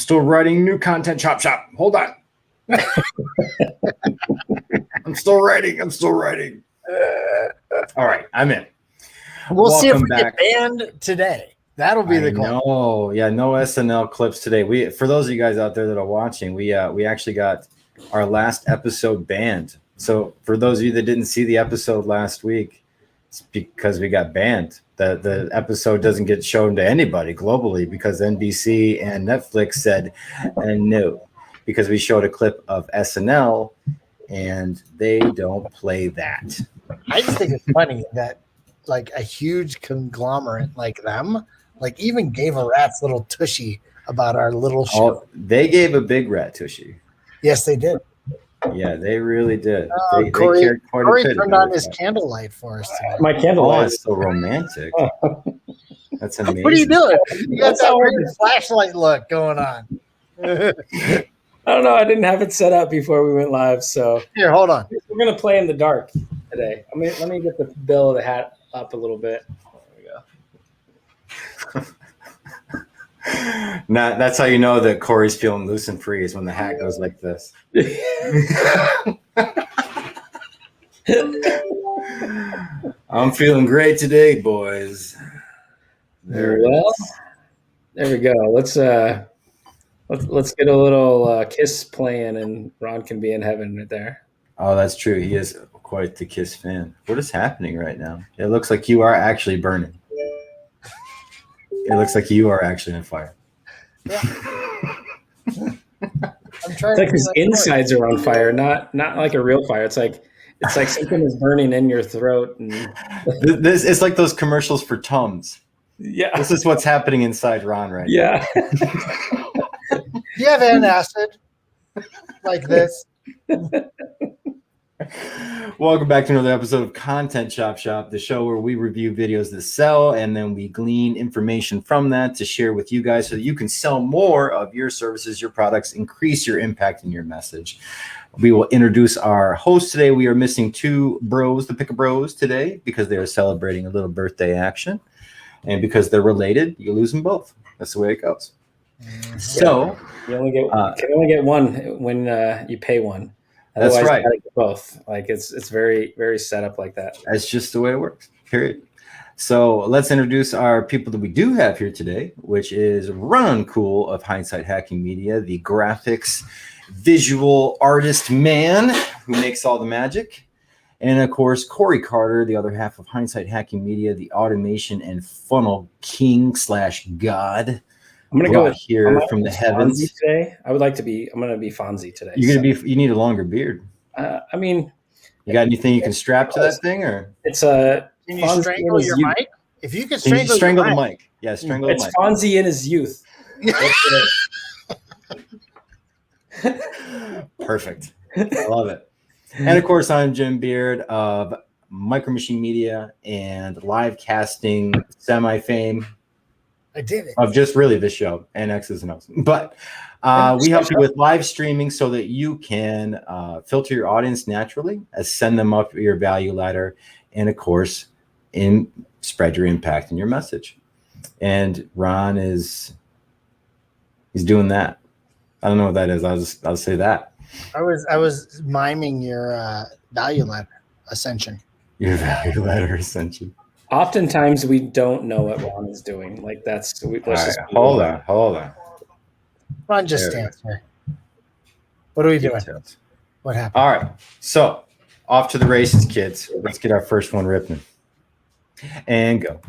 still writing new content. Chop. Hold on. I'm still writing. All right, I'm in. We'll see if we get banned today. That'll be the call. No, yeah, no SNL clips today. For those of you guys out there that are watching, we actually got our last episode banned. So for those of you that didn't see the episode last week, it's because we got banned. The episode doesn't get shown to anybody globally because NBC and Netflix said no, because we showed a clip of SNL and they don't play that. I just think it's funny that like a huge conglomerate like them, like even gave a rat's little tushy about our little show. Oh, they gave a big rat tushy. Yes, they did. Yeah, they really did. They Cory cared quite a bit turned on his candlelight for us today. My candlelight is so romantic. That's amazing. What are you doing? You got that weird flashlight look going on. I don't know. I didn't have it set up before we went live, so here, hold on. We're gonna play in the dark today. Let me get the bill of the hat up a little bit. There we go. Now, that's how you know that Corey's feeling loose and free is when the hat goes like this. I'm feeling great today, boys. There we go. Let's get a little kiss playing, and Ron can be in heaven right there. Oh, that's true. He is quite the Kiss fan. What is happening right now? It looks like you are actually burning. It looks like you are actually on fire. Yeah. It's like his insides are on fire, not like a real fire. It's like something is burning in your throat. And this it's like those commercials for Tums. Yeah, this is what's happening inside Ron right now. Do you have antacid like this? Welcome back to another episode of Content Shop, the show where we review videos that sell and then we glean information from that to share with you guys so that you can sell more of your services, your products, increase your impact and your message. We will introduce our host today. We are missing two bros, the Pick a Bros today, because they are celebrating a little birthday action. And because they're related, you lose them both. That's the way it goes. So you can only get one when you pay one. Otherwise, that's right. You gotta get both. Like it's very, very set up like that. That's just the way it works. Period. So let's introduce our people that we do have here today, which is Ron Cool of Hindsight Hacking Media, the graphics visual artist man who makes all the magic. And of course, Cory Carter, the other half of Hindsight Hacking Media, the automation and funnel king / god. I'm gonna go here from the heavens today. I'm gonna be Fonzie today. You need a longer beard. You got anything you can strap to that thing, or it's Can you strangle your mic? If you can strangle the mic, yeah, strangle the mic. It's Fonzie in his youth. Perfect. I love it. And of course, I'm Jim Beard of Micro Machine Media and live casting semi-fame. I did it. Of just really this show and X's and O's. But we help you with live streaming so that you can filter your audience naturally, send them up your value ladder, and of course, spread your impact and your message. And Ron he's doing that. I don't know what that is. I'll say that. I was miming your value ladder ascension. Your value ladder ascension. Oftentimes we don't know what Ron is doing. Like hold on. Ron just stands here. What are we doing? What happened? All right. So off to the races, kids. Let's get our first one ripping. And go.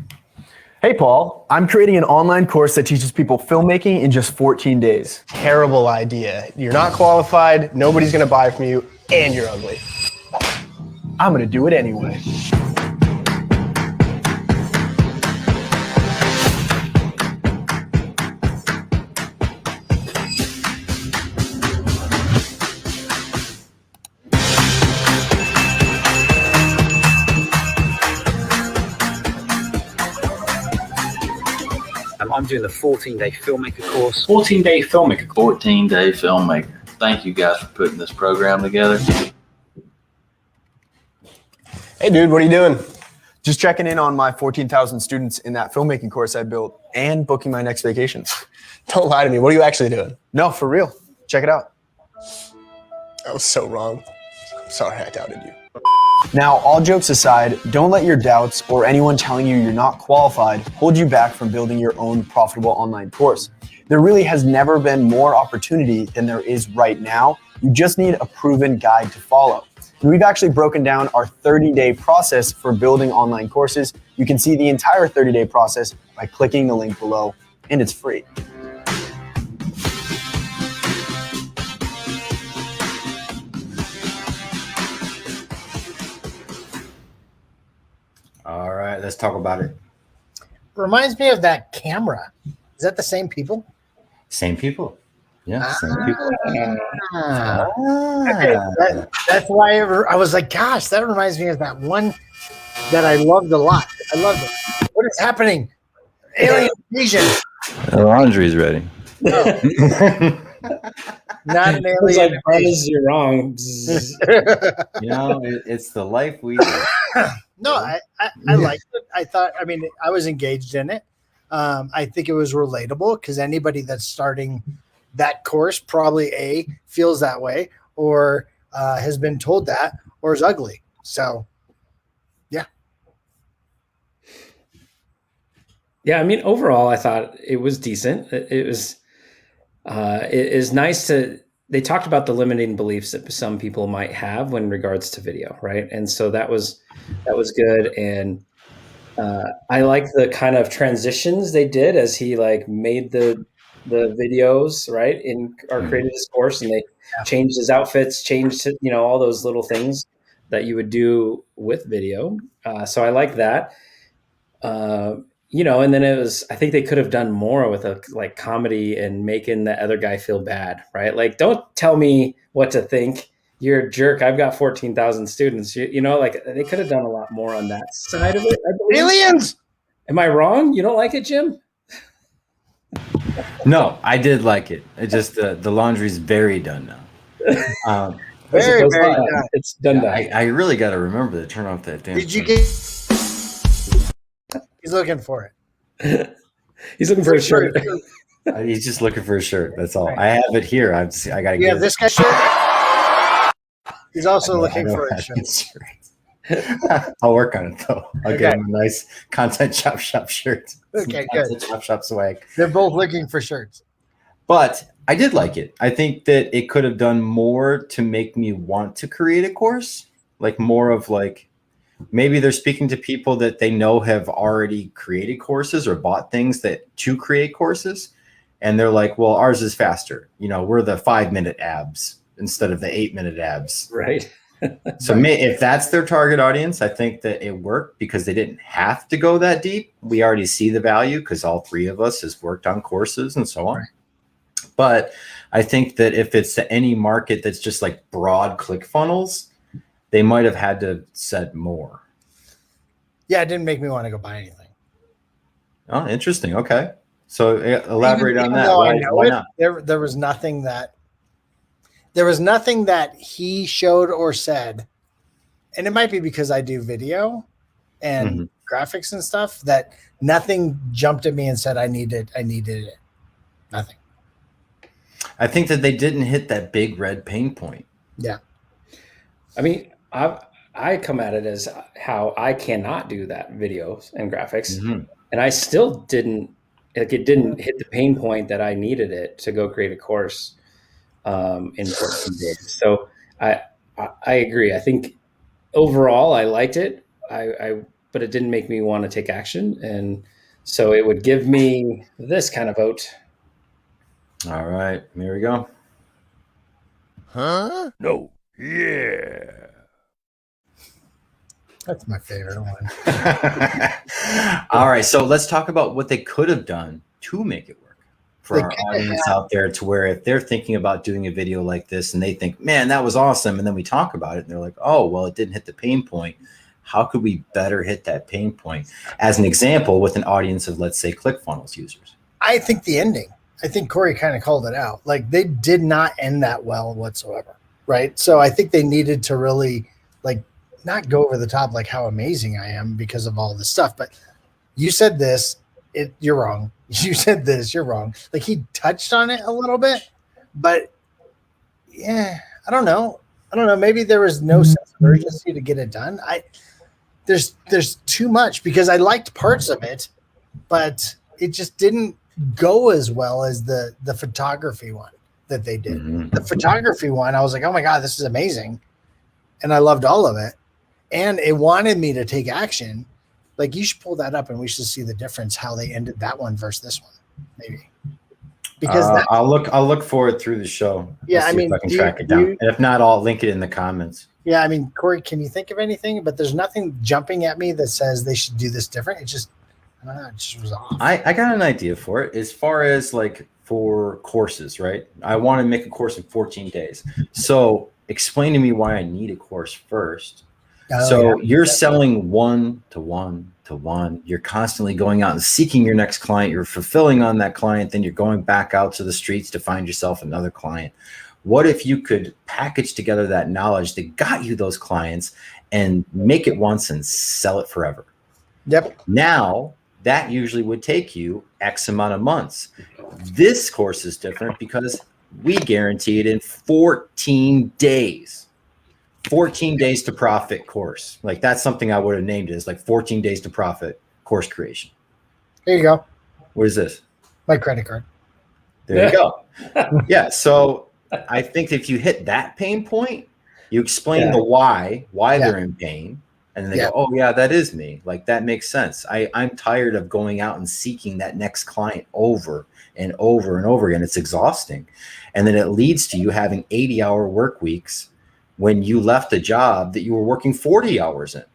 Hey, Paul. I'm creating an online course that teaches people filmmaking in just 14 days. Terrible idea. You're not qualified, nobody's going to buy from you, and you're ugly. I'm going to do it anyway. I'm doing the 14-day filmmaker course. 14-day filmmaker. 14-day filmmaker. Thank you guys for putting this program together. Hey, dude, what are you doing? Just checking in on my 14,000 students in that filmmaking course I built and booking my next vacation. Don't lie to me. What are you actually doing? No, for real. Check it out. I was so wrong. I'm sorry I doubted you. Now, all jokes aside, don't let your doubts or anyone telling you you're not qualified hold you back from building your own profitable online course. There really has never been more opportunity than there is right now. You just need a proven guide to follow. And we've actually broken down our 30-day process for building online courses. You can see the entire 30-day process by clicking the link below, and it's free. All right, let's talk about it. Reminds me of that camera. Is that the same people? Same people. Yeah, same people. Okay, that's why I was like, gosh, that reminds me of that one that I loved a lot. I loved it. What is happening? Alien invasion. The laundry's ready. Oh. Not an It's alien like, invasion. you're wrong. You know, it's the life we live. No, I liked it. I thought, I mean, I was engaged in it. I think it was relatable because anybody that's starting that course probably feels that way or has been told that or is ugly. So, yeah. Yeah, I mean, overall, I thought it was decent. It was. It is nice to. They talked about the limiting beliefs that some people might have when regards to video, right? And so that was good. And I like the kind of transitions they did as he like made the videos, right? Or created his course, and they changed his outfits, changed all those little things that you would do with video. So I like that. And then it was, I think they could have done more with a like comedy and making the other guy feel bad, right? Like, don't tell me what to think. You're a jerk. I've got 14,000 students. Like they could have done a lot more on that side of it. I believe. Aliens. Am I wrong? You don't like it, Jim? No, I did like it. It just the laundry's very done now. Very, very done. done. It's done. I really got to remember to turn off that damn. Did you thing. get? He's looking for it. He's looking for a shirt. He's just looking for a shirt. That's all. I have it here. I got to You get have this guy's shirt. He's also looking for a shirt. I'll work on it though. I'll Okay. get him a nice content shop shirt. Okay, Content good. shop swag. They're both looking for shirts. But I did like it. I think that it could have done more to make me want to create a course, like more of like maybe they're speaking to people that they know have already created courses or bought things to create courses. And they're like, well, ours is faster. We're the 5-minute abs instead of the 8-minute abs. Right. So if that's their target audience, I think that it worked because they didn't have to go that deep. We already see the value because all three of us has worked on courses and so on. Right. But I think that if it's to any market that's just like broad click funnels, they might have had to said more. Yeah, it didn't make me want to go buy anything. Oh, interesting. Okay. So elaborate on that. Why not? There was nothing that he showed or said, and it might be because I do video and graphics and stuff, that nothing jumped at me and said I needed it. Nothing. I think that they didn't hit that big red pain point. Yeah. I mean, I come at it as how I cannot do that videos and graphics, and I still didn't. Like, it didn't hit the pain point that I needed it to go create a course in 14 days. So I agree. I think overall I liked it. But it didn't make me want to take action, and so it would give me this kind of vote. All right, here we go. Huh? No. Yeah. That's my favorite one. All right, so let's talk about what they could have done to make it work for our audience out there, to where if they're thinking about doing a video like this and they think, man, that was awesome, and then we talk about it and they're like, oh, well, it didn't hit the pain point. How could we better hit that pain point? As an example, with an audience of, let's say, ClickFunnels users. I think the ending. I think Cory kind of called it out. Like, they did not end that well whatsoever, right? So I think they needed to really, like, not go over the top like how amazing I am because of all this stuff, but you said this, you're wrong. You said this, you're wrong. Like he touched on it a little bit, but yeah, I don't know. Maybe there was no sense of urgency to get it done. There's too much because I liked parts of it, but it just didn't go as well as the photography one that they did. Mm-hmm. The photography one, I was like, oh my God, this is amazing. And I loved all of it. And it wanted me to take action. Like you should pull that up and we should see the difference, how they ended that one versus this one, maybe. Because I'll look for it through the show. Yeah, I mean, if I can track it down. And if not, I'll link it in the comments. Yeah, I mean, Cory, can you think of anything? But there's nothing jumping at me that says they should do this different. It just, I don't know, it just was off. I got an idea for it. As far as like for courses, right? I want to make a course in 14 days. So explain to me why I need a course first. You're selling one to one to one. You're constantly going out and seeking your next client. You're fulfilling on that client. Then you're going back out to the streets to find yourself another client. What if you could package together that knowledge that got you those clients and make it once and sell it forever? Yep. Now that usually would take you X amount of months. This course is different because we guarantee it in 14 days. 14 days to profit course. Like that's something I would have named it as like 14 days to profit course creation. There you go. What is this? My credit card. There you go. Yeah. So I think if you hit that pain point, you explain the why they're in pain. And then they go, oh yeah, that is me. Like that makes sense. I'm tired of going out and seeking that next client over and over and over again. It's exhausting. And then it leads to you having 80-hour work weeks when you left a job that you were working 40 hours in.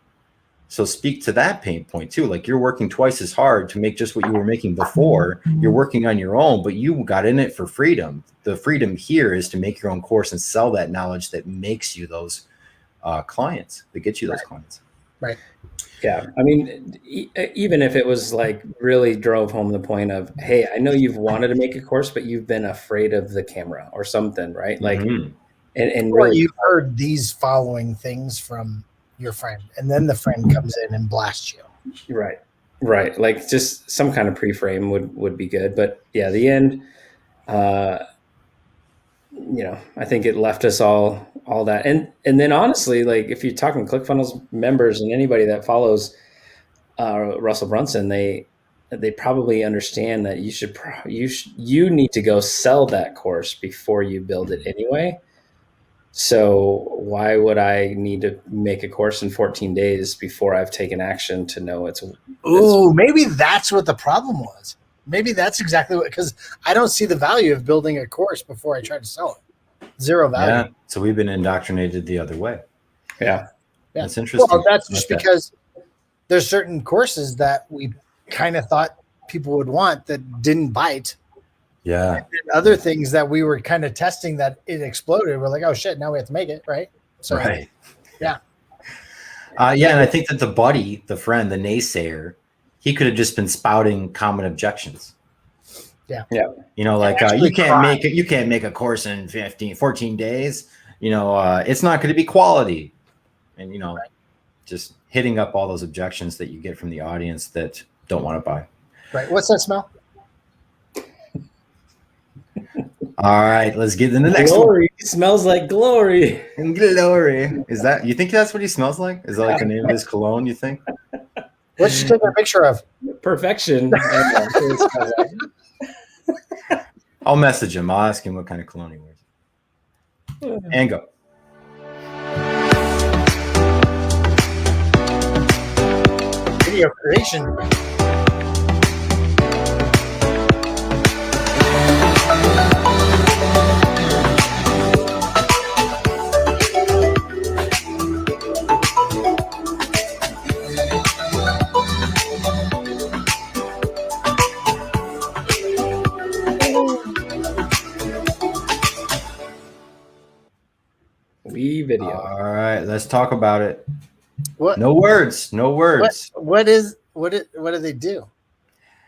So speak to that pain point too. Like you're working twice as hard to make just what you were making before. You're working on your own, but you got in it for freedom. The freedom here is to make your own course and sell that knowledge that makes you those clients, that gets you those clients. Right. Yeah. I mean, even if it was like really drove home the point of, hey, I know you've wanted to make a course, but you've been afraid of the camera or something, right? Like, and really, you've heard these following things from your friend, and then the friend comes in and blasts you. Right. Like just some kind of pre-frame would be good. But yeah, the end, I think it left us all that. And then honestly, like if you're talking ClickFunnels members and anybody that follows Russell Brunson, they probably understand that you need to go sell that course before you build it anyway. So why would I need to make a course in 14 days before I've taken action to know it's maybe that's what the problem was. Maybe that's exactly what, because I don't see the value of building a course before I try to sell it. Zero value. Yeah. So we've been indoctrinated the other way. Yeah. That's interesting. Well, that's just because there's certain courses that we kind of thought people would want that didn't bite. Yeah. And other things that we were kind of testing that it exploded. We're like, oh shit, now we have to make it, right? So right. Yeah. And I think that the friend, the naysayer, he could have just been spouting common objections. Yeah. Like you can't make a course in 14 days. It's not going to be quality. And just hitting up all those objections that you get from the audience that don't want to buy. Right. What's that smell? All right, let's get into the next glory. One. Smells like glory. Glory. Is that, you think that's what he smells like? Is that like the name of his cologne, you think? What should you take a picture of? Perfection. I'll message him. I'll ask him what kind of cologne he wears. And go. Video creation. Video. All right, let's talk about it. What? No words. What do they do?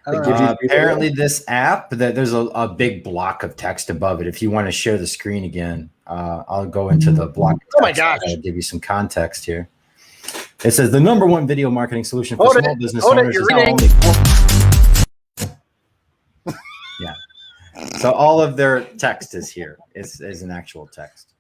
Apparently this app, that there's a big block of text above it. If you want to share the screen again, I'll go into the block. Oh my gosh. I'll give you some context here. It says the number one video marketing solution for small business owners you're is now reading. Yeah. So all of their text is here. Is an actual text.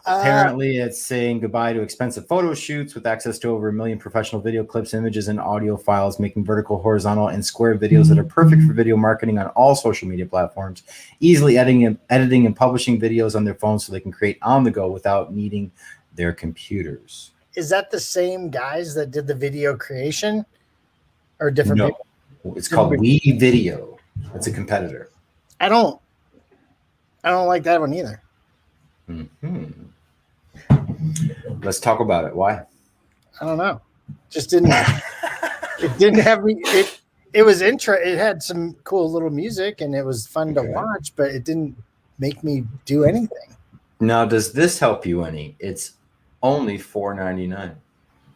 Apparently, it's saying goodbye to expensive photo shoots with access to over 1 million professional video clips, images, and audio files, making vertical, horizontal, and square videos that are perfect for video marketing on all social media platforms, easily editing and publishing videos on their phones so they can create on the go without needing their computers. Is that the same guys that did the video creation, or different No, people? it's called We Video. It's a competitor. I don't like that one either. Let's talk about it. Why? I don't know. Just didn't. It didn't have me. It was It had some cool little music and it was fun to watch, but it didn't make me do anything. Now, does this help you any? It's only $4.99.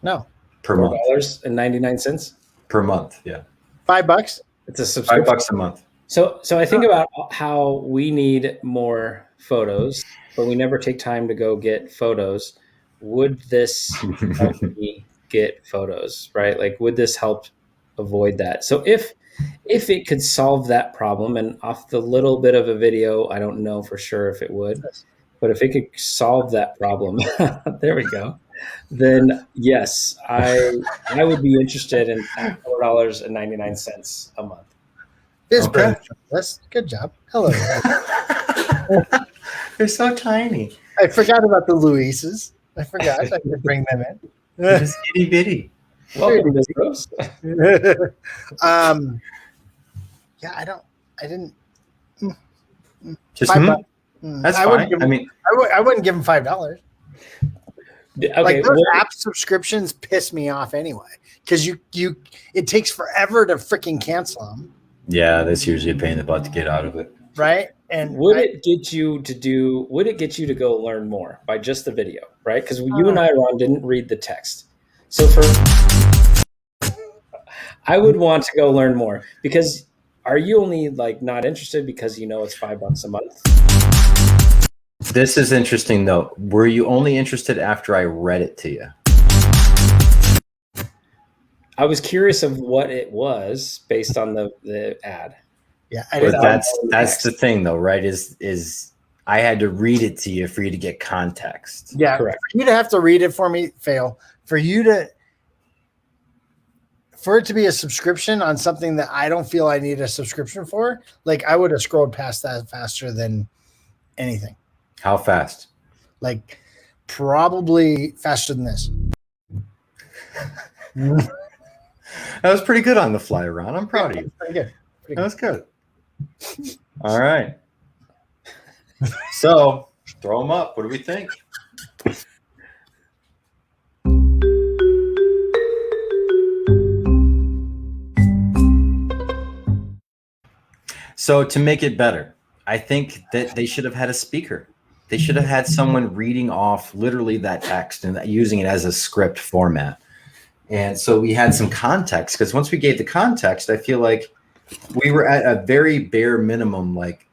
No. Per month. $4.99 Per month. Yeah. $5. It's a subscription. $5 a month. So I think about how we need more photos, but we never take time to go get photos. Would this help me get photos, right? Like, would this help avoid that? So if it could solve that problem, and off the little bit of a video, I don't know for sure if it would, but if it could solve that problem, there we go. Then yes, I would be interested in $4.99 a month. Okay. That's good job. Hello. They're so tiny. I forgot about the Luises. I forgot. I could bring them in. They're just itty bitty. Welcome to Rose. Yeah, I didn't. Just $5. that's I fine. wouldn't give I mean, I wouldn't give them $5. Okay, Like those app subscriptions piss me off anyway, because it takes forever to freaking cancel them. yeah, that's usually a pain in the butt to get out of it. Right. And would it get you to go learn more by just the video, right? Because you and I, Ron, didn't read the text. So I would want to go learn more, because are you only like not interested because you know it's $5 a month? This is interesting though. Were you only interested after I read it to you? I was curious of what it was based on the ad. Yeah, But that's the thing though, right? Is I had to read it to you for you to get context. Yeah, correct. For you to have to read it for me, fail. For it to be a subscription on something that I don't feel I need a subscription for, like I would have scrolled past that faster than anything. How fast? Like probably faster than this. That was pretty good on the fly, Ron. I'm proud of you. Pretty good. That was good. All right. So throw them up. What do we think? So to make it better, I think that they should have had a speaker. They should have had someone reading off literally that text and using it as a script format. And so we had some context, because once we gave the context, I feel like we were at a very bare minimum. Like,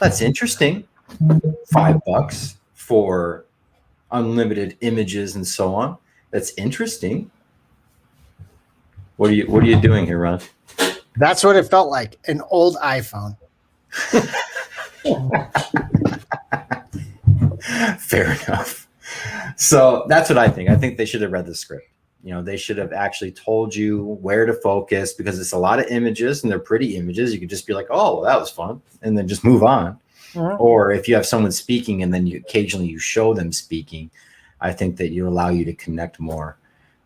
that's interesting. $5 for unlimited images and so on. That's interesting. What are you doing here, Ron? That's what it felt like. An old iPhone. Fair enough. So that's what I think. I think they should have read the script. They should have actually told you where to focus, because it's a lot of images and they're pretty images. You could just be like, oh, well, that was fun, and then just move on. Or if you have someone speaking and then occasionally you show them speaking, I think that you allow you to connect more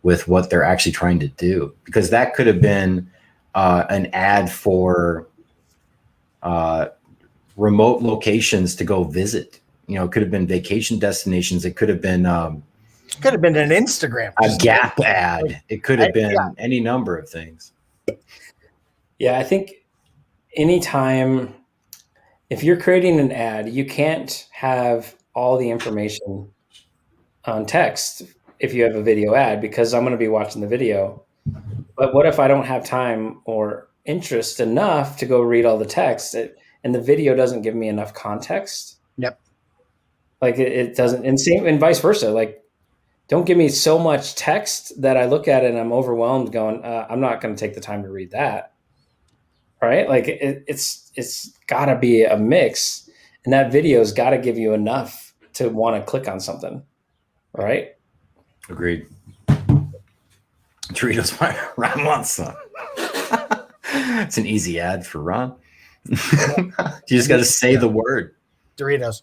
with what they're actually trying to do, because that could have been an ad for remote locations to go visit. It could have been vacation destinations. It could have been an Instagram, a Gap ad. It could have been any number of things. Yeah, I think anytime, if you're creating an ad, you can't have all the information on text if you have a video ad, because I'm going to be watching the video. But what if I don't have time or interest enough to go read all the text, and the video doesn't give me enough context? Yep. Like it doesn't, and vice versa. Like don't give me so much text that I look at it and I'm overwhelmed going, I'm not going to take the time to read that. Right? Like it's gotta be a mix, and that video's got to give you enough to want to click on something. Right? Agreed. Doritos, Ron wants some. It's an easy ad for Ron. You just got to say the word. Doritos.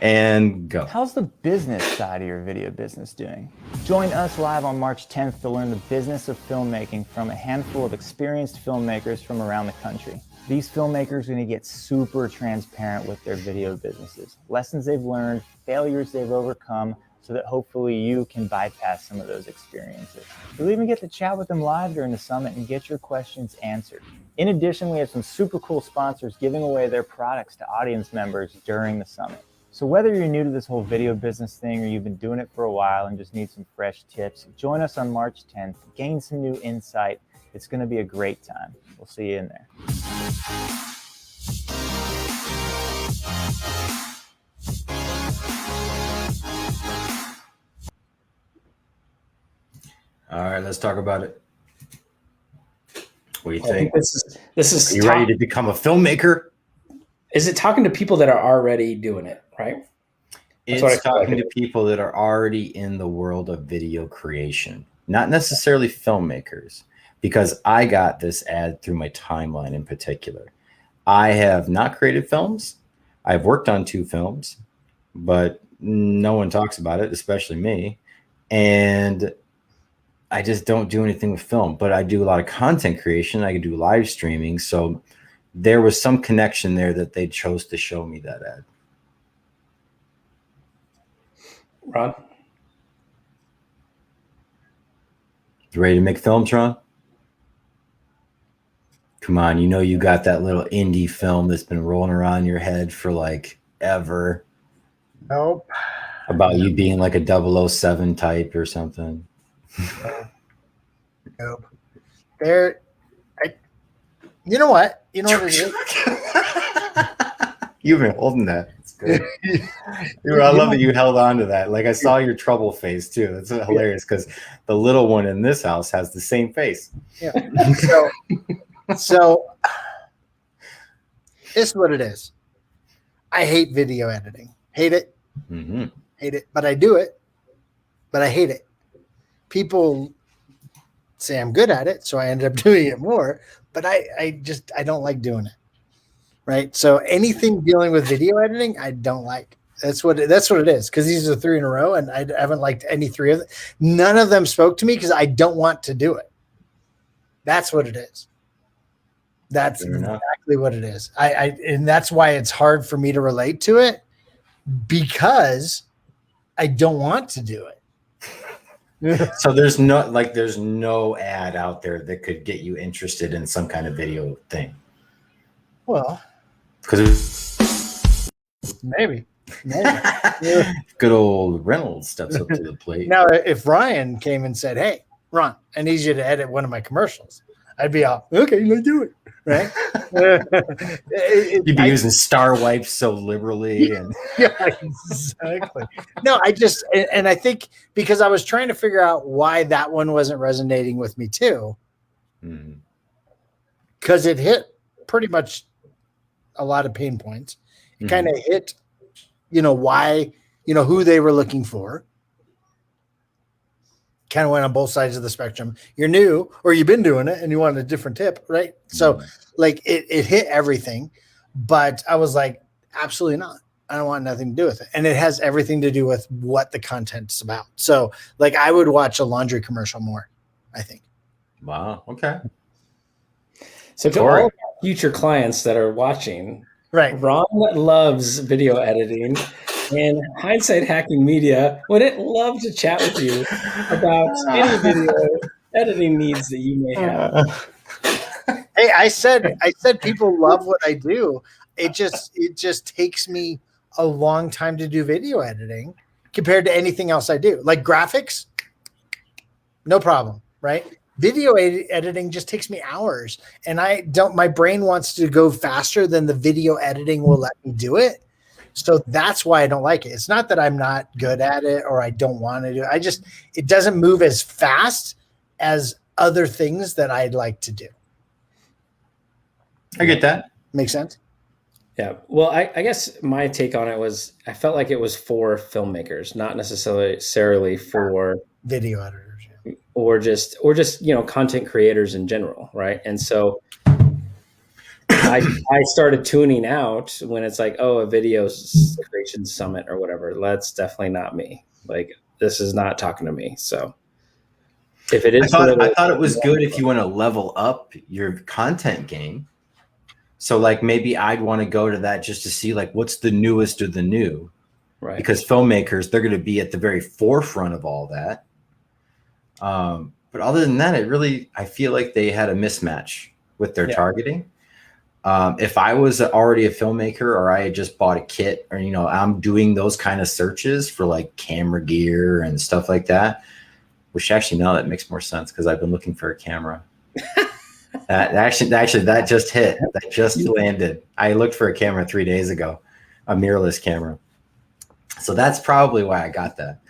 And go. How's the business side of your video business doing? Join us live on March 10th to learn the business of filmmaking from a handful of experienced filmmakers from around the country. These filmmakers are going to get super transparent with their video businesses, lessons they've learned, failures they've overcome, so that hopefully you can bypass some of those experiences. You'll even get to chat with them live during the summit and get your questions answered. In addition, we have some super cool sponsors giving away their products to audience members during the summit. So whether you're new to this whole video business thing or you've been doing it for a while and just need some fresh tips, join us on March 10th, gain some new insight. It's going to be a great time. We'll see you in there. All right, let's talk about it. What do you I think think? this is Are you ready to become a filmmaker? Is it talking to people that are already doing it, right? It's what I feel talking like to people that are already in the world of video creation, not necessarily filmmakers, because I got this ad through my timeline in particular. I have not created films. I've worked on 2 films, but no one talks about it, especially me. And I just don't do anything with film, but I do a lot of content creation. I can do live streaming. So there was some connection there that they chose to show me that ad. Ron? You ready to make films, Ron? Come on, you know you got that little indie film that's been rolling around your head for like ever. Nope. About you being like a 007 type or something. Nope. You know what? You know what it is? You've been holding that. It's good. I love that you held on to that. Like I saw your trouble face too. That's hilarious because the little one in this house has the same face. Yeah. So this is what it is. I hate video editing. Hate it. Mm-hmm. Hate it. But I do it. But I hate it. People say I'm good at it, so I ended up doing it more. But I don't like doing it. Right. So anything dealing with video editing, I don't like. That's what it is. Because these are 3 in a row, and I haven't liked any 3 of them. None of them spoke to me because I don't want to do it. That's what it is. That's exactly what it is. And that's why it's hard for me to relate to it because I don't want to do it. So there's no ad out there that could get you interested in some kind of video thing. Well, because maybe. Good old Reynolds steps up to the plate. Now, if Ryan came and said, "Hey, Ron, I need you to edit one of my commercials," I'd be all, "Okay, let's do it." Right? You'd be using star wipes so liberally, and yeah, exactly. No, I think because I was trying to figure out why that one wasn't resonating with me too, because it hit pretty much a lot of pain points. It kind of hit, why, who they were looking for. Kind of went on both sides of the spectrum. You're new or you've been doing it and you want a different tip, right? So like it hit everything, but I was like, absolutely not. I don't want nothing to do with it. And it has everything to do with what the content's about. So like I would watch a laundry commercial more, I think. Wow. Okay. So to all our future clients that are watching, right? Ron loves video editing, and Hindsight Hacking Media would love to chat with you about any video editing needs that you may have. Hey, I said people love what I do. It just takes me a long time to do video editing compared to anything else I do. Like graphics, no problem, right? Video editing just takes me hours, and my brain wants to go faster than the video editing will let me do it. So that's why I don't like it. It's not that I'm not good at it or I don't want to do it. It doesn't move as fast as other things that I'd like to do. I get that. Make sense? Yeah. Well, I guess my take on it was I felt like it was for filmmakers, not necessarily for video editors, yeah. or just content creators in general, right? And so I started tuning out when it's like, oh, a video creation summit or whatever. That's definitely not me. Like, this is not talking to me. So if it is, I thought it was good if you want to level up your content game. So like maybe I'd want to go to that just to see like what's the newest of the new, right? Because filmmakers, they're going to be at the very forefront of all that. But other than that, I feel like they had a mismatch with their targeting. If I was already a filmmaker or I had just bought a kit or, I'm doing those kind of searches for like camera gear and stuff like that, which actually now that makes more sense because I've been looking for a camera. That just hit. That just landed. I looked for a camera 3 days ago, a mirrorless camera. So that's probably why I got that.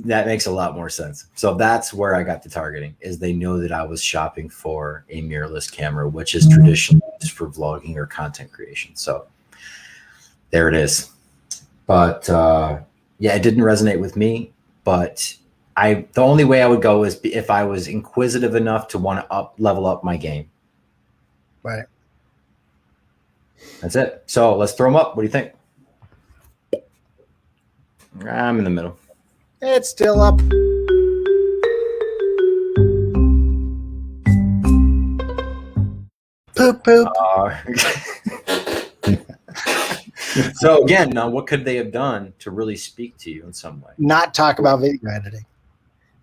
That makes a lot more sense. So that's where I got the targeting, is they know that I was shopping for a mirrorless camera, which is traditionally used for vlogging or content creation. So there it is. But it didn't resonate with me. But the only way I would go is if I was inquisitive enough to want to level up my game. Right. That's it. So let's throw them up. What do you think? I'm in the middle. It's still up. Poop, poop. So again, now what could they have done to really speak to you in some way? Not talk about video editing.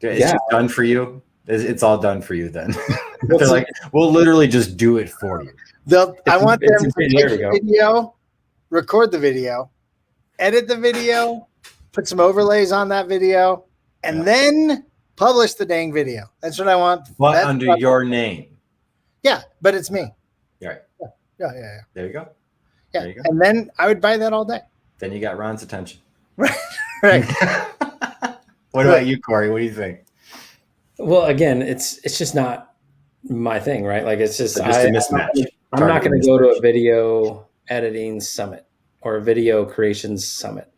It's just done for you. It's all done for you then. They're like, we'll literally just do it for you. I want them to take the video, record the video, edit the video, put some overlays on that video, and then publish the dang video. That's what I want. But under your name. Yeah, but it's me. Right. Yeah. There you go. Yeah. There you go. And then I would buy that all day. Then you got Ron's attention. Right. What about you, Cory? What do you think? Well, again, it's just not my thing, right? Like it's just a mismatch. I'm not going to go to a video editing summit or a video creations summit.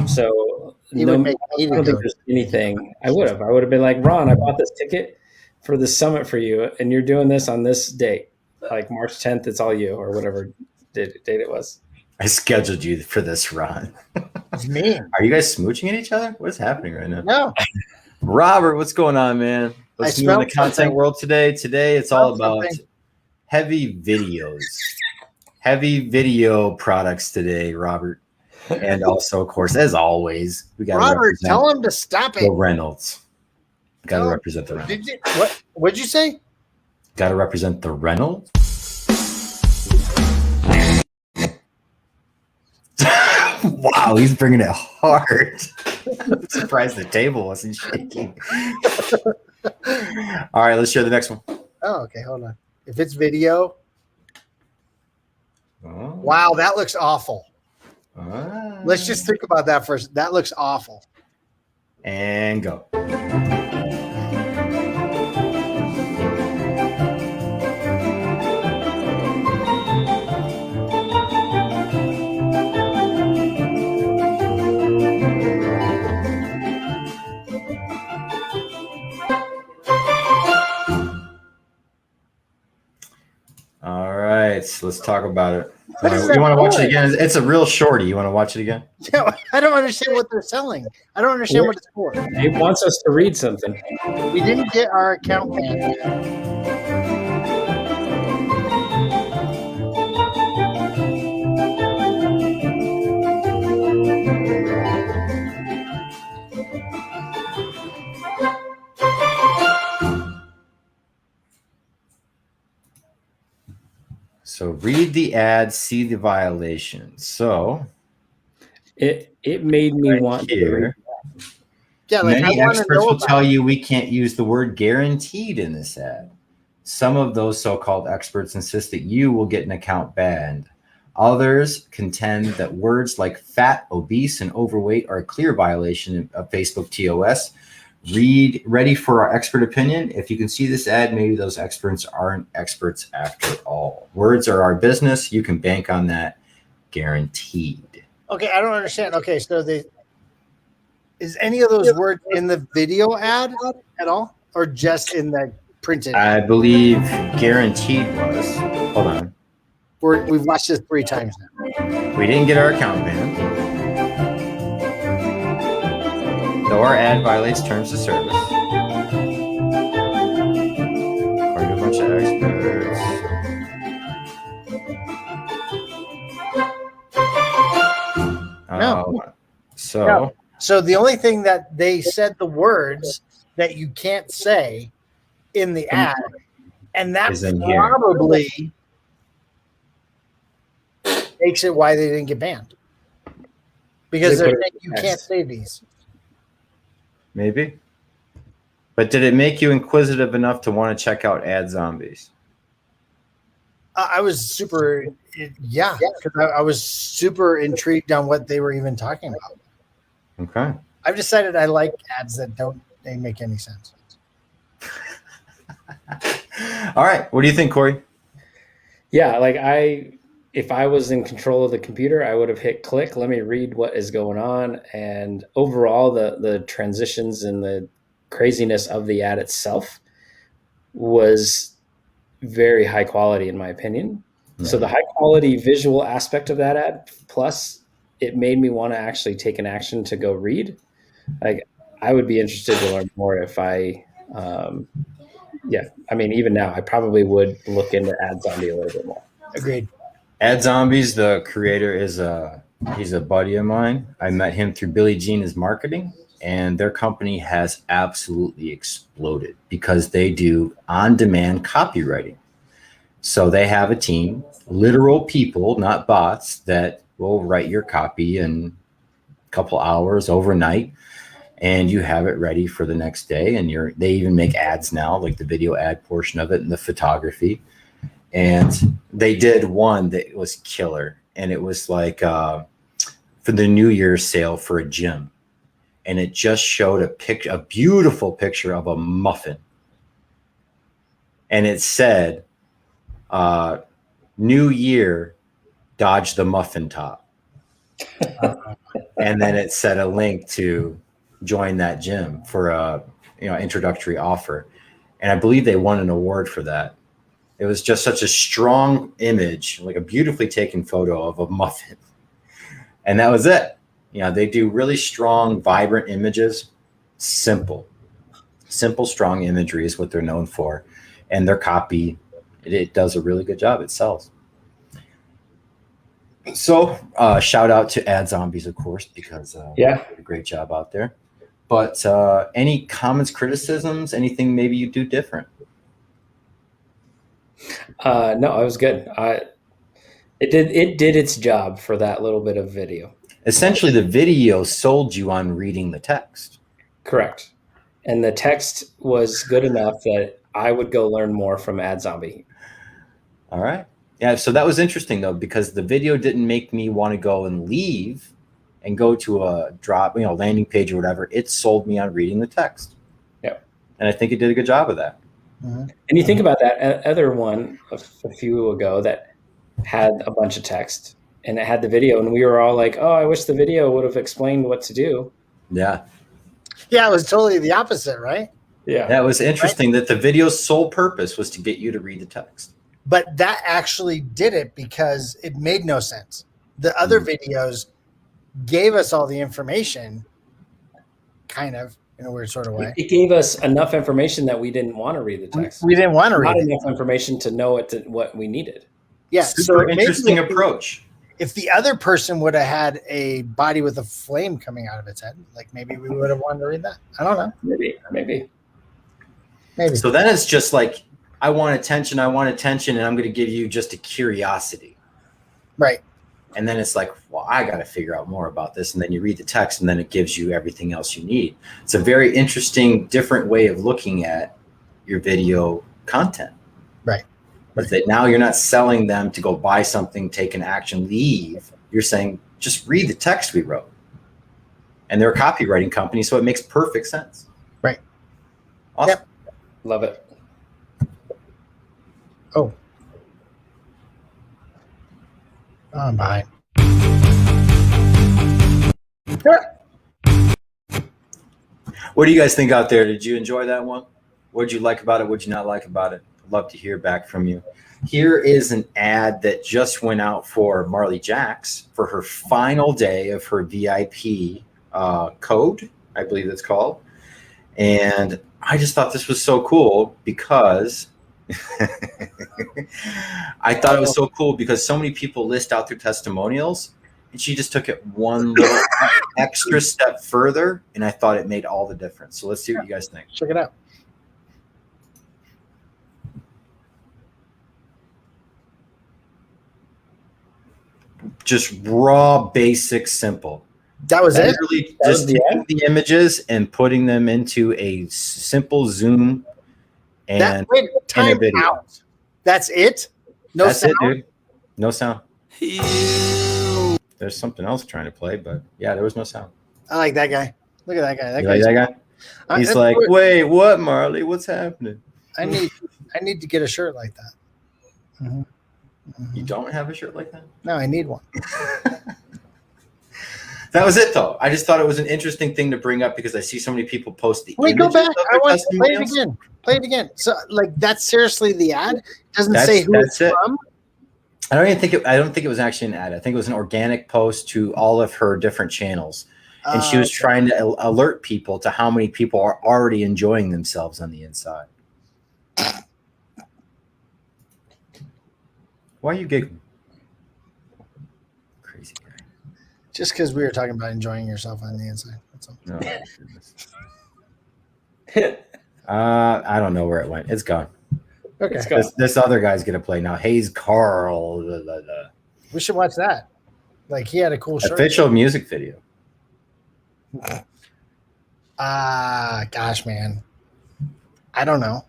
So I don't think there's anything I would have been like, Ron, I bought this ticket for the summit for you, and you're doing this on this date, like March 10th. It's all you, or whatever date it was. I scheduled you for this, Ron. It's me. Are you guys smooching at each other? What's happening right now? No. Robert, what's going on, man? What's new in the content world today? Today, it's all about heavy videos, heavy video products today, Robert. And also, of course, as always, we got Robert. Tell him to stop it. The Reynolds. Got to represent the Reynolds. What'd you say? Got to represent the Reynolds. Wow, he's bringing it hard. I'm surprised the table wasn't shaking. All right, let's share the next one. Oh, okay. Hold on. If it's video. Oh. Wow, that looks awful. Let's just think about that first. That looks awful. And go. All right, so let's talk about it. You want to watch it again? It's a real shorty. You want to watch it again? Yeah, I don't understand what they're selling. I don't understand what it's for. It wants us to read something. We didn't get our account banned yet. So read the ad, see the violations. So it made me want here. Yeah, like many experts will tell you we can't use the word guaranteed in this ad. Some of those so-called experts insist that you will get an account banned. Others contend that words like fat, obese, and overweight are a clear violation of Facebook TOS. Ready for our expert opinion? If you can see this ad, maybe those experts aren't experts after all. Words are our business. You can bank on that, guaranteed. Okay, I don't understand. Okay, so is any of those words in the video ad at all, or just in the printed ad? I believe guaranteed was. Hold on. We've watched this 3 times now. We didn't get our account banned. Though our ad violates terms of service. According to a bunch of experts. No. So. No. So the only thing that they said the words that you can't say in the ad, and that probably makes it why they didn't get banned. Because they're saying you can't say these. Maybe. But did it make you inquisitive enough to want to check out Ad Zombies? I was super, because I was super intrigued on what they were even talking about. Okay. I've decided I like ads that they make any sense. All right. What do you think, Cory? Yeah, like if I was in control of the computer, I would have hit click. Let me read what is going on. And overall, the transitions and the craziness of the ad itself was very high quality, in my opinion. Yeah. So the high quality visual aspect of that ad, plus it made me want to actually take an action to go read. Like, I would be interested to learn more if I, even now, I probably would look into Ad Zombie a little bit more. Agreed. Ad Zombies, the creator he's a buddy of mine. I met him through Billie Jean's marketing, and their company has absolutely exploded because they do on-demand copywriting. So they have a team, literal people, not bots, that will write your copy in a couple hours overnight, and you have it ready for the next day. And they even make ads now, like the video ad portion of it and the photography. And they did one that was killer, and it was like for the New Year's sale for a gym, and it just showed a beautiful picture of a muffin, and it said, "New Year, dodge the muffin top," and then it said a link to join that gym for a introductory offer, and I believe they won an award for that. It was just such a strong image, like a beautifully taken photo of a muffin. And that was it. They do really strong, vibrant images. Simple, strong imagery is what they're known for. And their copy, it does a really good job. It sells. So shout out to Ad Zombies, of course, because they did a great job out there. But any comments, criticisms, anything maybe you do different? No, it was good. It did its job for that little bit of video. Essentially, the video sold you on reading the text. Correct. And the text was good enough that I would go learn more from Ad Zombie. All right. Yeah, so that was interesting, though, because the video didn't make me want to go and leave and go to a landing page or whatever. It sold me on reading the text. Yeah. And I think it did a good job of that. Mm-hmm. And you think about that other one a few ago that had a bunch of text and it had the video, and we were all like, "Oh, I wish the video would have explained what to do." Yeah. Yeah, it was totally the opposite, right? Yeah. That was interesting, that the video's sole purpose was to get you to read the text. But that actually did it because it made no sense. The other videos gave us all the information, kind of, in a weird sort of way. It gave us enough information that we didn't want to read the text. We didn't want to read Not it. enough information to know what we needed. Yeah, Super interesting approach. If the other person would have had a body with a flame coming out of its head, like maybe we would have wanted to read that. I don't know. Maybe. So then it's just like, I want attention, and I'm going to give you just a curiosity. Right. And then it's like, well, I got to figure out more about this. And then you read the text, and then it gives you everything else you need. It's a very interesting, different way of looking at your video content. Right. But that now you're not selling them to go buy something, take an action, leave. You're saying, just read the text we wrote. And they're a copywriting company, so it makes perfect sense. Right. Awesome. Yep. Love it. Oh. I'm behind. What do you guys think out there? Did you enjoy that one? What did you like about it? What did you not like about it? I'd love to hear back from you. Here is an ad that just went out for Marley Jacks for her final day of her VIP code, I believe it's called. And I just thought this was so cool because I thought it was so cool because so many people list out their testimonials, and she just took it one little extra step further, and I thought it made all the difference. So let's see what you guys think. Check it out. Just raw, basic, simple. That was it. Literally just taking the images and putting them into a simple Zoom and in a video. Out. That's it. No That's sound? it, dude. No sound. There's something else trying to play, but yeah, there was no sound. I like that guy. Look at that guy. You like that guy? He's like, wait, what, Marley? What's happening? I need to get a shirt like that. Mm-hmm. Mm-hmm. You don't have a shirt like that? No, I need one. That was it, though. I just thought it was an interesting thing to bring up because I see so many people post the Wait, go images back. of I their want to play it testimonials. again. Play it again. So, like, that's seriously the ad. It doesn't That's- say who that's it's it. from. I don't think it was actually an ad. I think it was an organic post to all of her different channels. And she was trying to alert people to how many people are already enjoying themselves on the inside. Why are you giggling? Crazy guy. Just because we were talking about enjoying yourself on the inside. That's all. No, I don't know where it went. It's gone. Okay. This other guy's gonna play now. Hayes Carl. We should watch that. Like, he had a cool shirt. Official music video. Gosh, man. I don't know.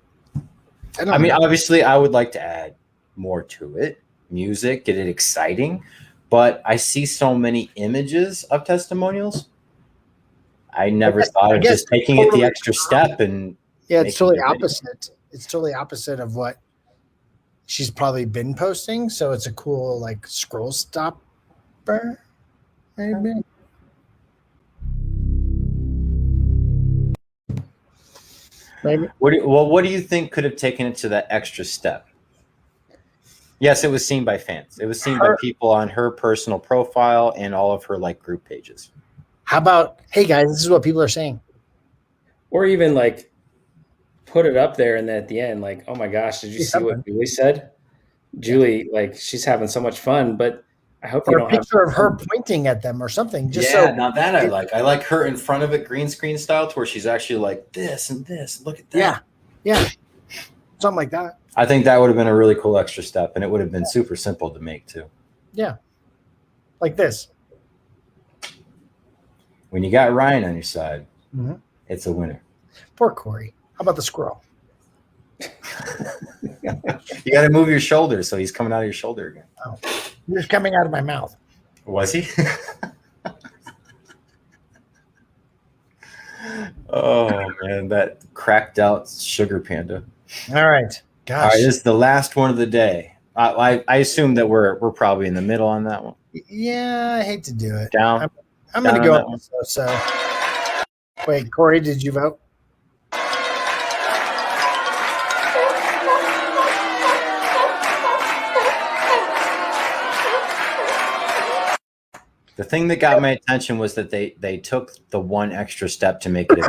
I mean, obviously, I would like to add more to it. Music, get it exciting. But I see so many images of testimonials. I never thought of just taking it the extra step and it's totally making a video. opposite. It's totally opposite of what she's probably been posting. So it's a cool, like, scroll stopper, maybe. Maybe. What do you think could have taken it to that extra step? Yes, it was seen by fans. It was seen by people on her personal profile and all of her like group pages. How about, hey guys, this is what people are saying. Or even like put it up there and then at the end, like, oh my gosh, did you see what Julie said? Julie, like, she's having so much fun, but I hope you Or a don't have picture of her pointing at them or something. Just yeah, so now that I like. I like her in front of it, green screen style, to where she's actually like this and this. Look at that. Yeah. Something like that. I think that would have been a really cool extra step, and it would have been super simple to make too. Yeah. Like this. When you got Ryan on your side, Mm-hmm. it's a winner. Poor Cory. How about the squirrel? You got to move your shoulder, so he's coming out of your shoulder again. Oh, he was coming out of my mouth. Was he? Oh man, that cracked out sugar panda. All right. Gosh. All right, this is the last one of the day. I assume that we're probably in the middle on that one. Yeah, I hate to do it. Down. I'm going to down on go. that one. So, wait, Cory, did you vote? The thing that got my attention was that they took the one extra step to make it,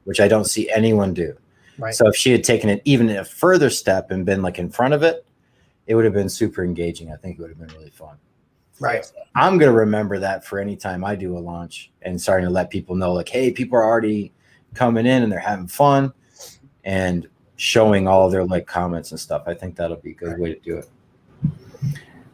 which I don't see anyone do. Right. So if she had taken it even a further step and been like in front of it, it would have been super engaging. I think it would have been really fun. Right. I'm going to remember that for any time I do a launch and starting to let people know, like, hey, people are already coming in and they're having fun and showing all their like comments and stuff. I think that'll be a good way to do it.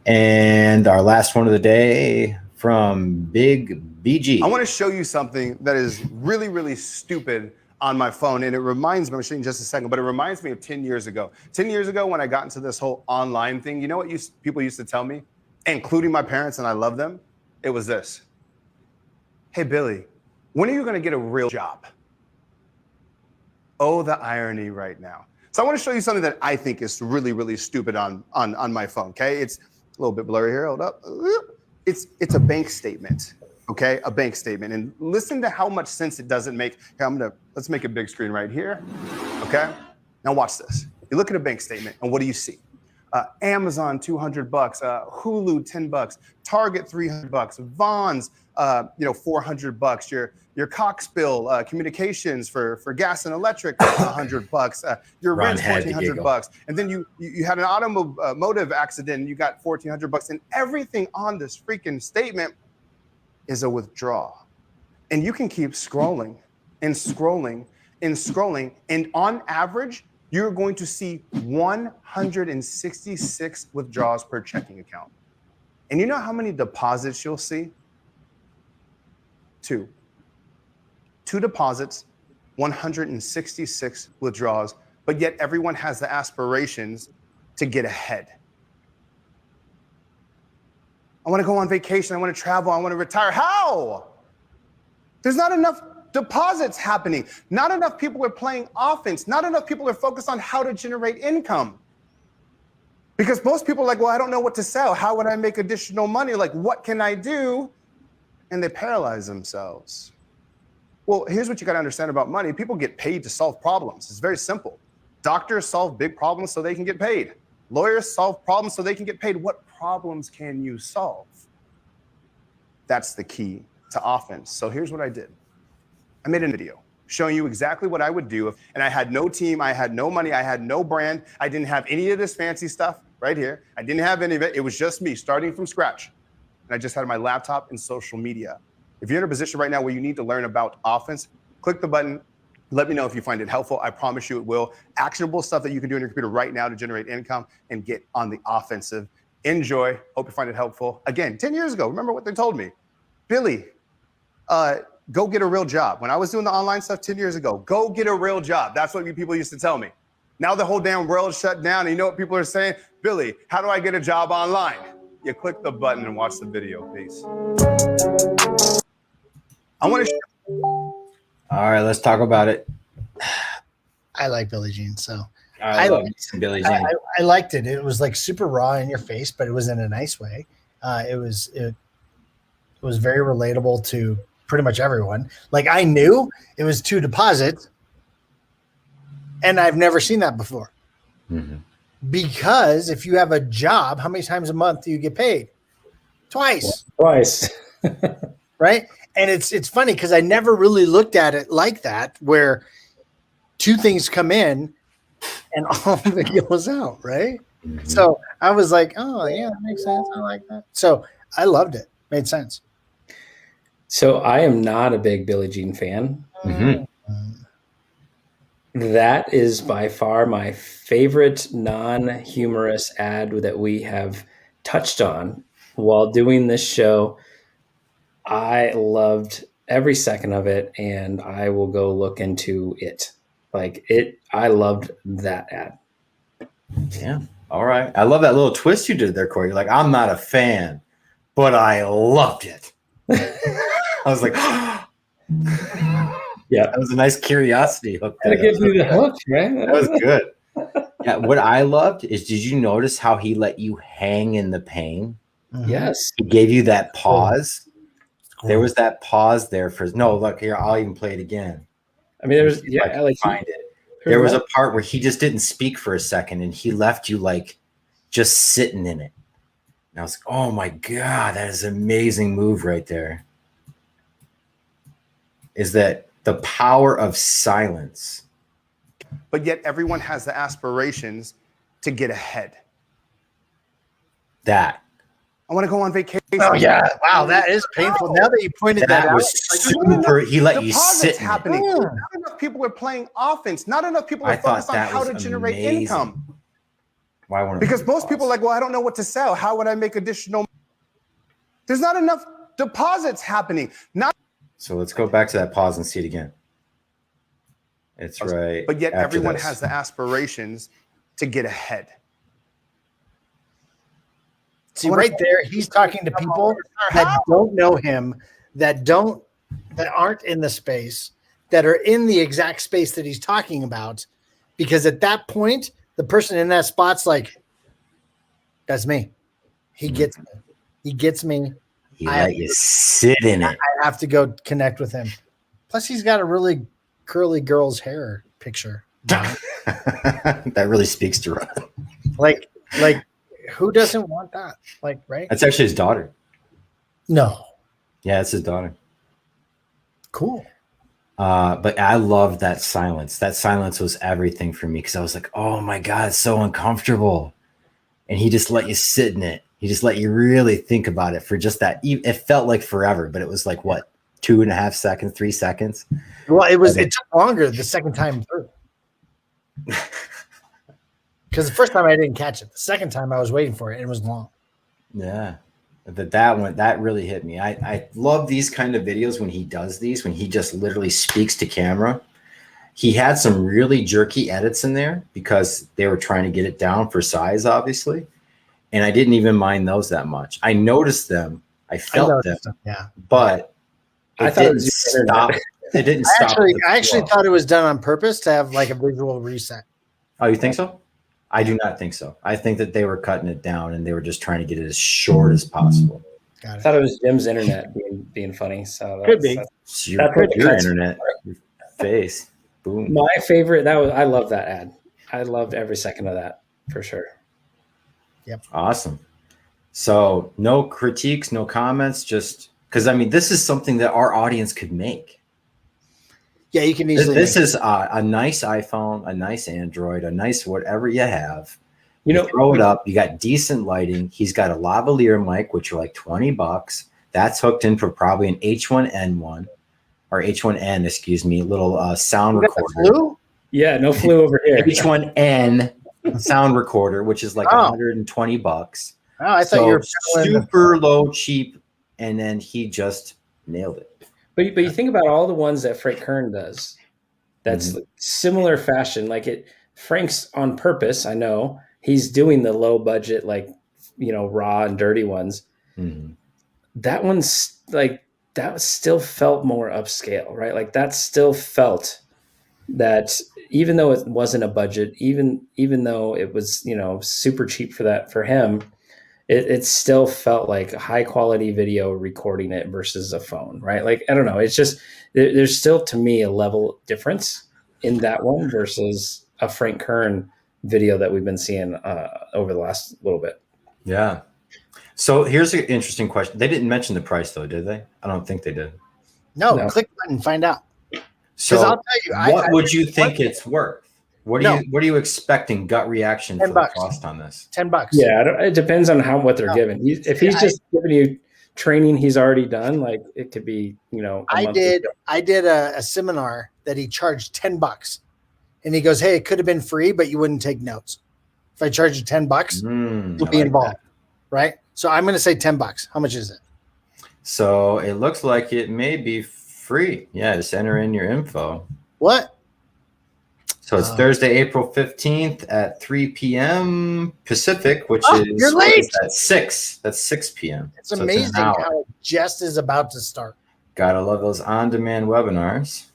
And our last one of the day from Big BG. I want to show you something that is really, really stupid on my phone. And it reminds me, I'm showing you in just a second, but it reminds me of 10 years ago. 10 years ago when I got into this whole online thing, you know what people used to tell me, including my parents, and I love them? It was this. Hey, Billy, when are you going to get a real job? Oh, the irony right now. So I want to show you something that I think is really, really stupid on my phone, okay? It's a little bit blurry here, hold up. It's a bank statement, okay? A bank statement. And listen to how much sense it doesn't make. Here, let's make a big screen right here, okay? Now watch this. You look at a bank statement, and what do you see? Amazon, $200, Hulu, $10, Target, $300, Vaughn's, $400, your Cox bill, communications for gas and electric, $100, your rent, $1,400, and then you had an automotive accident and you got $1,400, and everything on this freaking statement is a withdrawal. And you can keep scrolling and scrolling and scrolling, and on average, you're going to see 166 withdrawals per checking account. And you know how many deposits you'll see? Two deposits, 166 withdrawals, but yet everyone has the aspirations to get ahead. I want to go on vacation, I want to travel, I want to retire. How? There's not enough deposits happening. Not enough people are playing offense. Not enough people are focused on how to generate income. Because most people are like, well, I don't know what to sell. How would I make additional money? Like, what can I do? And they paralyze themselves. Well, here's what you got to understand about money. People get paid to solve problems. It's very simple. Doctors solve big problems so they can get paid. Lawyers solve problems so they can get paid. What problems can you solve? That's the key to offense. So here's what I did. I made a video showing you exactly what I would do and I had no team, I had no money, I had no brand, I didn't have any of this fancy stuff right here. I didn't have any of it. It was just me starting from scratch. And I just had my laptop and social media. If you're in a position right now where you need to learn about offense, click the button. Let me know if you find it helpful. I promise you it will. Actionable stuff that you can do on your computer right now to generate income and get on the offensive. Enjoy. Hope you find it helpful. Again, 10 years ago, remember what they told me? Billy, go get a real job. When I was doing the online stuff 10 years ago, go get a real job. That's what people used to tell me. Now the whole damn world shut down. And you know what people are saying? Billy, how do I get a job online? You click the button and watch the video. Peace. I want to. All right, let's talk about it. I like Billie Jean, so I love some Billie Jean. I liked it. It was like super raw in your face, but it was in a nice way. It was very relatable to pretty much everyone. Like, I knew it was 2 deposits, and I've never seen that before. Mm-hmm. Because if you have a job, how many times a month do you get paid? Twice. Right? And it's funny because I never really looked at it like that, where 2 things come in and all of it goes out, right? Mm-hmm. So I was like, oh, yeah, that makes sense. I like that. So I loved it. Made sense. So I am not a big Billie Jean fan. Mm-hmm. That is by far my favorite non-humorous ad that we have touched on while doing this show. I loved every second of it, and I will go look into it. I loved that ad. Yeah. All right. I love that little twist you did there, Cory. You're like, I'm not a fan, but I loved it. I was like, yeah, that was a nice curiosity hook. Gotta give you the hook, man. That was good. Yeah. What I loved is, did you notice how he let you hang in the pain? Yes. He gave you that pause. Cool. There was that pause there for no. Look here, I'll even play it again. I mean, there was I like find it. There was a part where he just didn't speak for a second, and he left you like just sitting in it. And I was like, oh my God, that is an amazing move right there. Is that the power of silence? But yet everyone has the aspirations to get ahead. That. I want to go on vacation. Oh yeah! Wow, that is painful. Now that you pointed that out, was super. He let you sit. Happening. Not enough people are playing offense. Not enough people are focused on how to generate income. Why won't? Because most people are like, well, I don't know what to sell. How would I make additional? There's not enough deposits happening. So let's go back to that pause and see it again. It's right. But yet after everyone this. has the aspirations to get ahead. See, right there, he's talking to people that don't know him, that aren't in the space, that are in the exact space that he's talking about. Because at that point, the person in that spot's like, that's me. He gets me. He gets me. He let you sit in it. I have to go connect with him. Plus, he's got a really curly girl's hair picture. That really speaks to Ron. Like, who doesn't want that? Like, right? That's actually his daughter. No. Yeah, it's his daughter. Cool. But I love that silence. That silence was everything for me because I was like, oh my God, it's so uncomfortable. And he just let you sit in it. He just let you really think about it for just that. It felt like forever, but it was like what, 2.5 seconds, 3 seconds? Well, it took longer the second time through. Because the first time I didn't catch it. The second time I was waiting for it. And it was long. Yeah. That really hit me. I love these kind of videos when he does these, when he just literally speaks to camera. He had some really jerky edits in there because they were trying to get it down for size, obviously. And I didn't even mind those that much. I noticed them. I felt them. Yeah. But I thought it was stop. It didn't stop. I actually thought it was done on purpose to have like a visual reset. Oh, you think so? I do not think so. I think that they were cutting it down and they were just trying to get it as short as possible. I thought it was Jim's internet being funny. So could be. Your internet, your face. Boom. My favorite. I love that ad. I loved every second of that for sure. Yep. Awesome. So no critiques, no comments, just because this is something that our audience could make. Yeah, you can easily. This is a nice iPhone, a nice Android, a nice whatever you have. You throw it up. You got decent lighting. He's got a lavalier mic, which are like $20. That's hooked in for probably an H1N1 or H1N, excuse me, little sound recorder. Flu? Yeah, no flu over here. H1N sound recorder, which is like $120. Oh, I thought you were super low, cheap, and then he just nailed it. But you think about all the ones that Frank Kern does. That's similar fashion. Like Frank's on purpose. I know he's doing the low budget, like raw and dirty ones. Mm-hmm. That one's like that still felt more upscale, right? Like that still felt that even though it wasn't a budget, even though it was super cheap for him. It still felt like a high quality video recording it versus a phone, right? Like, I don't know. It's just, there's still to me a level difference in that one versus a Frank Kern video that we've been seeing over the last little bit. Yeah. So here's an interesting question. They didn't mention the price though, did they? I don't think they did. No. Click the button, find out. So I'll tell you, what would you think it's worth? What are you expecting gut reaction for the cost on this? $10. Yeah, it depends on what they're giving. If he's just giving you training he's already done, like it could be, I did a seminar that he charged $10, and he goes, "Hey, it could have been free, but you wouldn't take notes. If I charge you $10, you'll be involved, right?" So I'm going to say $10. How much is it? So it looks like it may be free. Yeah, just enter in your info. What? So it's Thursday, April 15th at 3 p.m. Pacific, which is you're late. That's 6. That's 6 p.m. It's amazing how it just is about to start. Gotta love those on-demand webinars.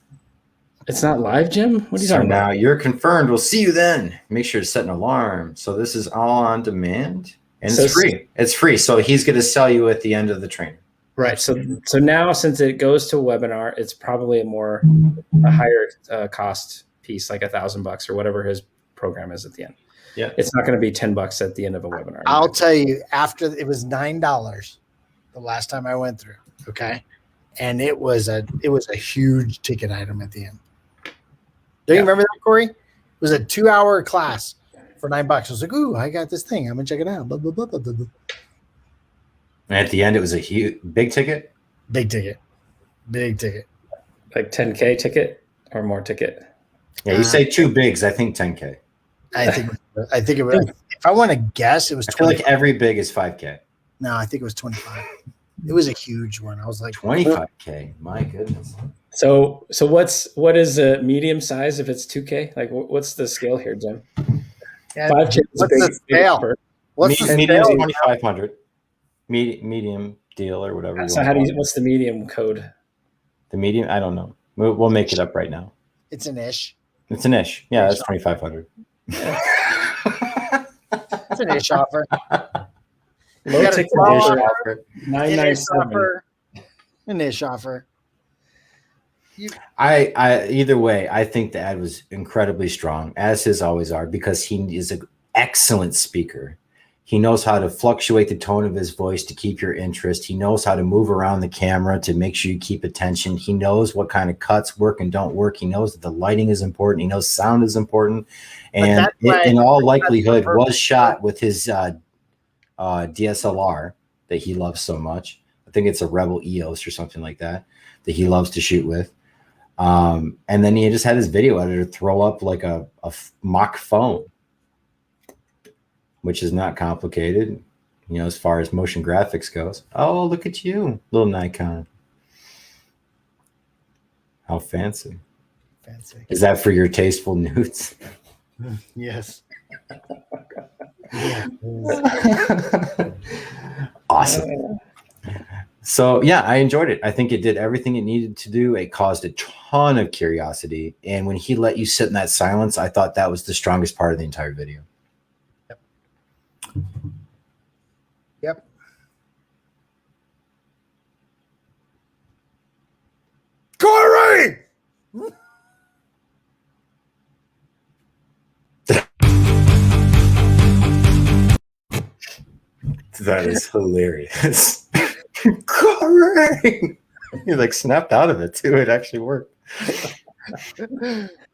It's not live, Jim? What are you talking about? Now you're confirmed. We'll see you then. Make sure to set an alarm. So this is all on demand and it's free. It's free. So he's going to sell you at the end of the training. Right. So now since it goes to a webinar, it's probably a higher cost piece, like $1,000 or whatever his program is at the end. Yeah. It's not going to be $10 at the end of a webinar. I'll tell you, after it was $9 the last time I went through. Okay. And it was a huge ticket item at the end. Do you remember that, Corey? It was a 2-hour class for $9. I was like, "Ooh, I got this thing. I'm gonna check it out." Blah, blah, blah, blah, blah. And at the end, it was a huge, big ticket. Big ticket. Like 10K ticket or more ticket. Yeah, you say two bigs. I think 10K. I think it was. If I want to guess, it was. I feel like every big is 5K. No, I think it was 25. It was a huge one. I was like 25K. My goodness. So what is a medium size if it's 2K? Like what's the scale here, Jim? Yeah, 5K is what's the scale? upper. What's the Medium's scale? 2,500. Medium deal or whatever. So what's the medium code? The medium? I don't know. We'll make it up right now. It's an ish. It's an ish. Yeah, that's 2,500. It's an ish offer. Low ticket offer. 997. An ish offer. I either way, I think the ad was incredibly strong, as his always are, because he is an excellent speaker. He knows how to fluctuate the tone of his voice to keep your interest. He knows how to move around the camera to make sure you keep attention. He knows what kind of cuts work and don't work. He knows that the lighting is important. He knows sound is important. And it, in all likelihood, was shot with his DSLR that he loves so much. I think it's a Rebel EOS or something like that he loves to shoot with. And then he just had his video editor throw up like a mock phone, which is not complicated, as far as motion graphics goes. Oh, look at you, little Nikon. How fancy. Fancy. Is that for your tasteful nudes? Yes. Awesome. So yeah, I enjoyed it. I think it did everything it needed to do. It caused a ton of curiosity. And when he let you sit in that silence, I thought that was the strongest part of the entire video. Yep. Cory! That is hilarious. Cory! He like snapped out of it too. It actually worked.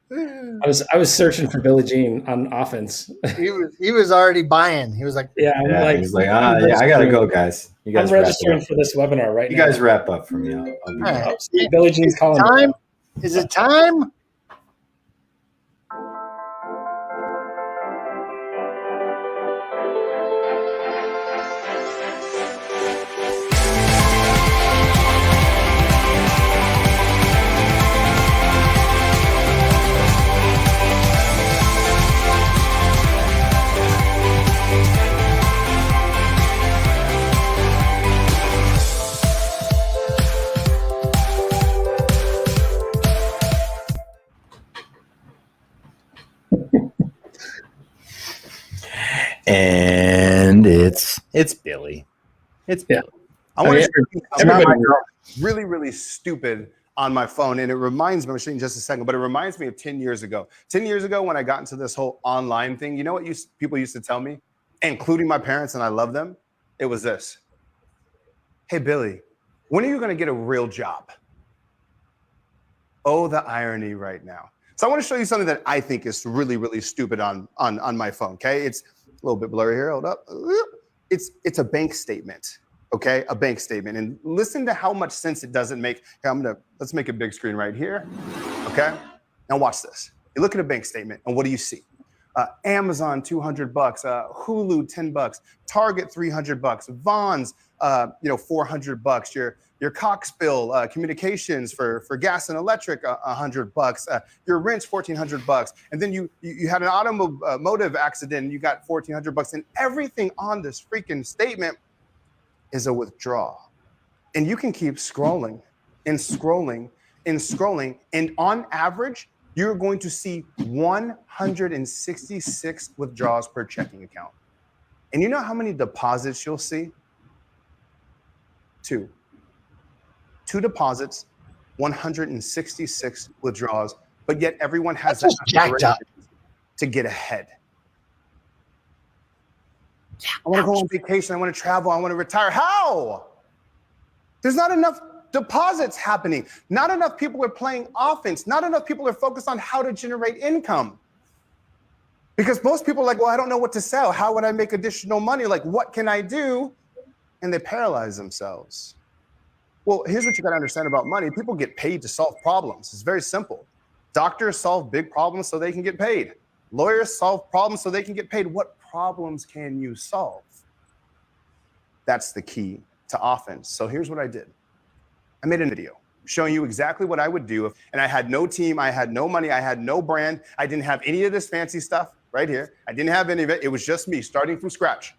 I was searching for Billie Jean on offense. He was already buying. He was like, He's like, I gotta go, guys. You guys I'm registering for this webinar right now. You guys wrap up for me. I'll be all right. Billie Jean's calling. Time? Is it time? And it's Billy. It's Billy. I want to show everybody really, really stupid on my phone. And it reminds me, I'm showing you in just a second, but it reminds me of 10 years ago. 10 years ago, when I got into this whole online thing, you know what people used to tell me, including my parents, and I love them? It was this. Hey, Billy, when are you going to get a real job? Oh, the irony right now. So I want to show you something that I think is really, really stupid on my phone, okay? It's a little bit blurry here. Hold up. It's a bank statement, okay? A bank statement. And listen to how much sense it doesn't make. Here, let's make a big screen right here, okay? Now watch this. You look at a bank statement, and what do you see? Amazon, $200, Hulu, $10, Target, $300, Vons, $400, your Cox bill, communications for gas and electric, $100, your rent's $1,400, and then you had an automotive accident and you got $1,400, and everything on this freaking statement is a withdrawal. And you can keep scrolling and scrolling and scrolling, and on average, you're going to see 166 withdrawals per checking account. And you know how many deposits you'll see? Two deposits, 166 withdrawals, but yet everyone has that aspiration to get ahead. I want to go on vacation. I want to travel. I want to retire. How? There's not enough deposits happening. Not enough people are playing offense. Not enough people are focused on how to generate income. Because most people are like, well, I don't know what to sell. How would I make additional money? Like, what can I do? And they paralyze themselves. Well, here's what you got to understand about money. People get paid to solve problems. It's very simple. Doctors solve big problems so they can get paid. Lawyers solve problems so they can get paid. What problems can you solve? That's the key to offense. So here's what I did. I made a video. showing you exactly what I would do. And I had no team, I had no money, I had no brand. I didn't have any of this fancy stuff right here. I didn't have any of it. It was just me starting from scratch.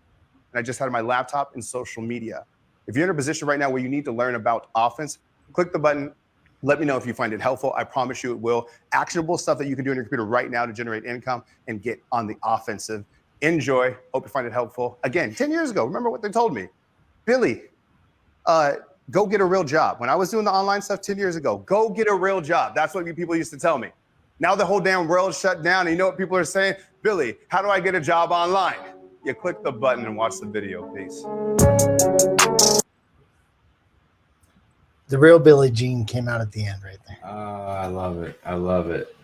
And I just had my laptop and social media. If you're in a position right now where you need to learn about offense, click the button. Let me know if you find it helpful. I promise you it will. Actionable stuff that you can do on your computer right now to generate income and get on the offensive. Enjoy. Hope you find it helpful. Again, 10 years ago, remember what they told me. Billy, go get a real job. When I was doing the online stuff 10 years ago, go get a real job. That's what people used to tell me. Now the whole damn world shut down. And you know what people are saying? Billy, how do I get a job online? You click the button and watch the video. Peace. The real Billie Jean came out at the end right there. I love it. I love it.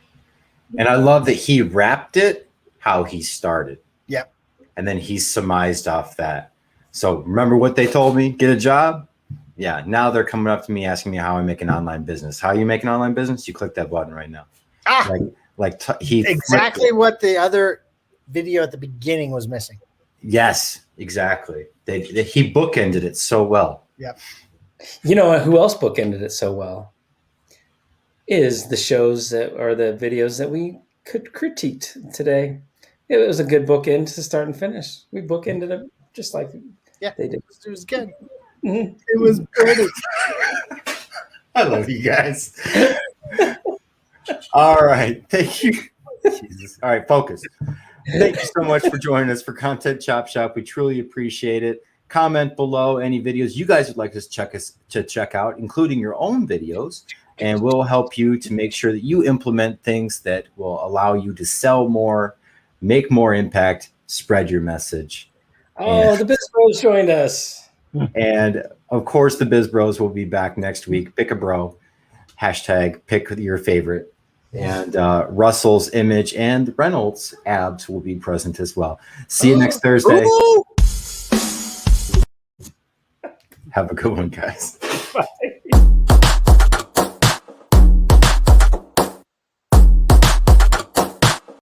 And I love that he wrapped it how he started. Yep. And then he surmised off that. So remember what they told me? Get a job? Yeah. Now they're coming up to me asking me how I make an online business. How you make an online business? You click that button right now. He exactly what the other video at the beginning was missing. Yes, exactly. He bookended it so well. Yep. You know who else bookended it so well? Is the shows that are the videos that we could critiqued today. It was a good bookend to start and finish. We bookended it just like they did. It was good. Mm-hmm. It was pretty. I love you guys. All right. Thank you. Jesus. All right, focus. Thank you so much for joining us for Content Chop Shop. We truly appreciate it. Comment below any videos you guys would like us to check out, including your own videos, and we'll help you to make sure that you implement things that will allow you to sell more, make more impact, spread your message. Oh, the Biz Bros joined us. And of course, the Biz Bros will be back next week. Pick a bro. Hashtag pick your favorite. And Russell's image and Reynolds' abs will be present as well. See you next Thursday. Ooh. Have a good one, guys. Bye.